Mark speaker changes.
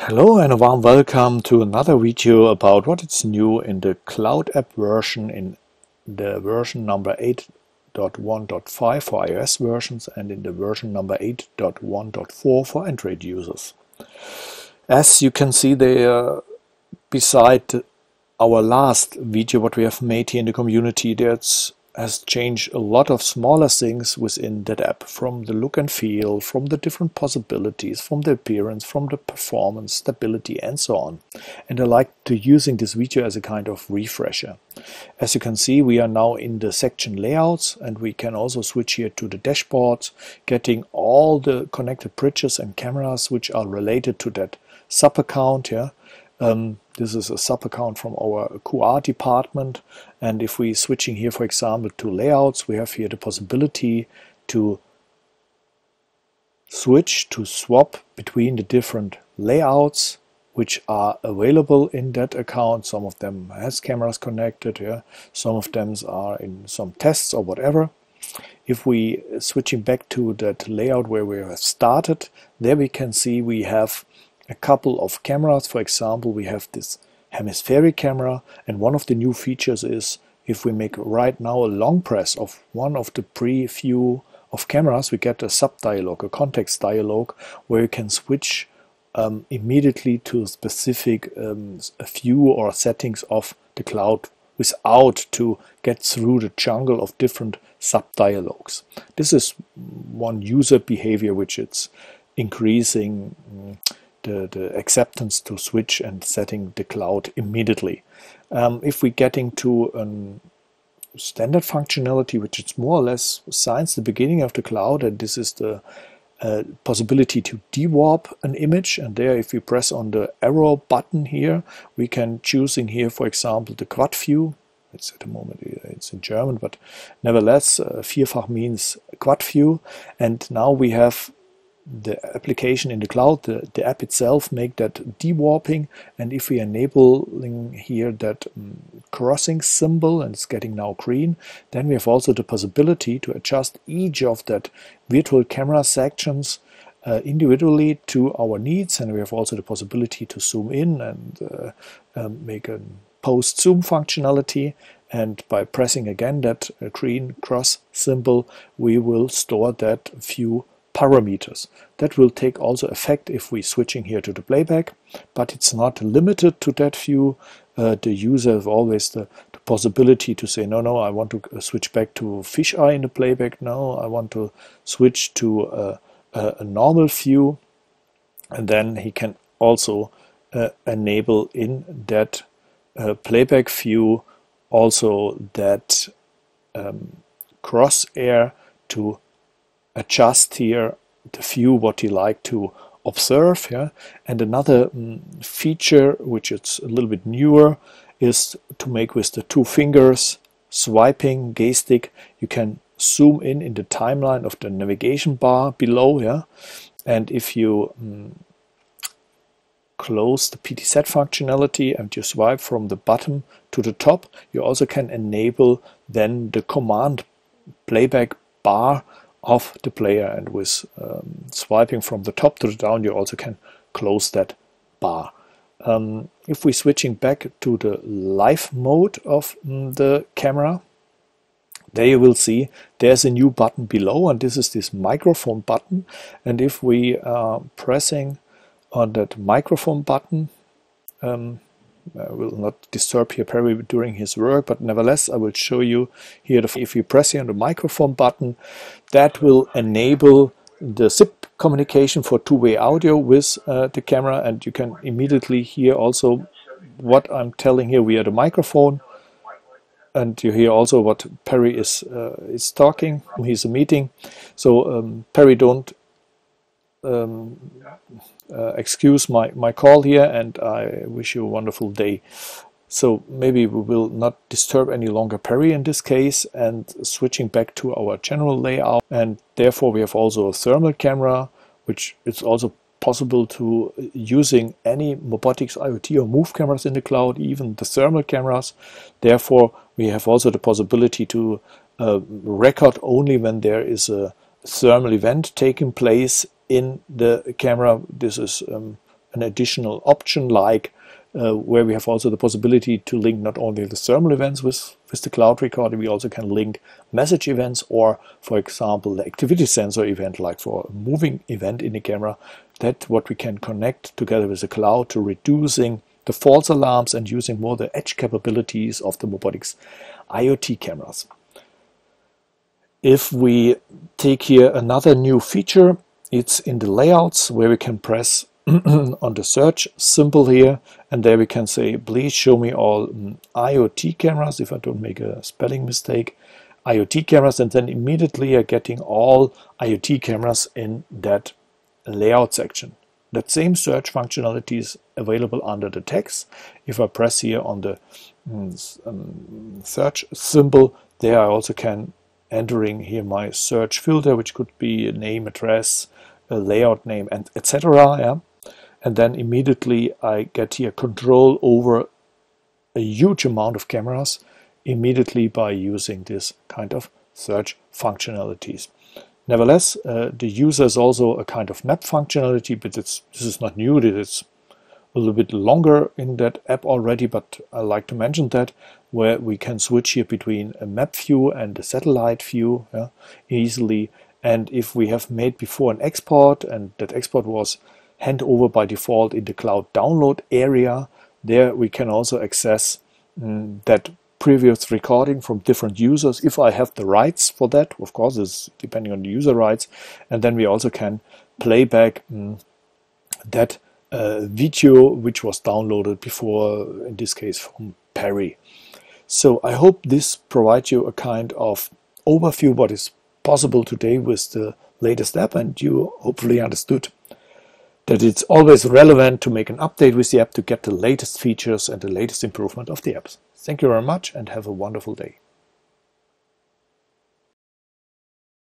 Speaker 1: Hello and a warm welcome to another video about what is new in the Cloud App version in the version number 8.1.5 for iOS versions and in the version number 8.1.4 for Android users. As you can see there, beside our last video what we have made here in the community, that has changed a lot of smaller things within that app, from the look and feel, from the different possibilities, from the appearance, from the performance, stability and so on. And I like to using this video as a kind of refresher. As you can see, we are now in the section layouts, and we can also switch here to the dashboards, getting all the connected bridges and cameras which are related to that sub account here. This is a sub account from our QR department, and if we switching here, for example, to layouts, we have here the possibility to swap between the different layouts which are available in that account. Some of them has cameras connected, yeah. Some of them are in some tests or whatever. If we switching back to that layout where we have started, there we can see we have a couple of cameras. For example, we have this hemispheric camera, and one of the new features is if we make right now a long press of one of the preview of cameras, we get a sub dialog, a context dialog, where you can switch immediately to specific view or settings of the cloud without to get through the jungle of different sub dialogues. This is one user behavior which it's increasing the acceptance to switch and setting the cloud immediately. If we getting to a standard functionality, which is more or less since the beginning of the cloud, and this is the possibility to dewarp an image, and there if we press on the arrow button here, we can choose in here, for example, the quad view. It's at the moment it's in German, but nevertheless vierfach means quad view, and now we have the application in the cloud, the app itself make that dewarping, and if we enabling here that crossing symbol, and it's getting now green, then we have also the possibility to adjust each of that virtual camera sections individually to our needs, and we have also the possibility to zoom in and make a post zoom functionality, and by pressing again that green cross symbol we will store that view parameters. That will take also effect if we switching here to the playback, but it's not limited to that view. The user has always the possibility to say, no, I want to switch back to fisheye in the playback. No, I want to switch to a normal view, and then he can also enable in that playback view also that crosshair to adjust here the view what you like to observe. Yeah? And another feature which is a little bit newer is to make with the two fingers swiping gaze stick, you can zoom in the timeline of the navigation bar below. Yeah? And if you close the PTZ functionality and you swipe from the bottom to the top, you also can enable then the command playback bar of the player, and with swiping from the top to the down you also can close that bar. If we're switching back to the live mode of the camera, there you will see there's a new button below, and this is this microphone button, and if we are pressing on that microphone button, I will not disturb here Perry during his work, but nevertheless I will show you here if you press here on the microphone button, that will enable the zip communication for two-way audio with the camera, and you can immediately hear also what I'm telling here via the microphone, and you hear also what Perry is talking. He's a meeting, so Perry, don't excuse my call here, and I wish you a wonderful day. So maybe we will not disturb any longer Perry in this case, and switching back to our general layout, and therefore we have also a thermal camera, which is also possible to using any MOBOTIX IoT or Move cameras in the cloud, even the thermal cameras. Therefore we have also the possibility to record only when there is a thermal event taking place in the camera. This is an additional option like where we have also the possibility to link not only the thermal events with the cloud recording, we also can link message events or, for example, the activity sensor event, like for a moving event in the camera. That's what we can connect together with the cloud to reducing the false alarms and using more the edge capabilities of the MOBOTIX IoT cameras. If we take here another new feature, it's in the layouts where we can press on the search symbol here, and there we can say, please show me all IoT cameras, if I don't make a spelling mistake, IoT cameras, and then immediately you're getting all IoT cameras in that layout section. That same search functionality is available under the text. If I press here on the search symbol, there I also can entering here my search filter, which could be a name, address, a layout name, and etc. Yeah? And then immediately I get here control over a huge amount of cameras immediately by using this kind of search functionalities. Nevertheless, the user is also a kind of map functionality, but this is not new. It's a little bit longer in that app already, but I like to mention that, where we can switch here between a map view and a satellite view easily. And if we have made before an export, and that export was hand over by default in the cloud download area, there we can also access that previous recording from different users if I have the rights for that. Of course, it's depending on the user rights. And then we also can play back that video which was downloaded before, in this case from Perry. So I hope this provides you a kind of overview what is possible today with the latest app, and you hopefully understood that it's always relevant to make an update with the app to get the latest features and the latest improvement of the apps. Thank you very much and have a wonderful day.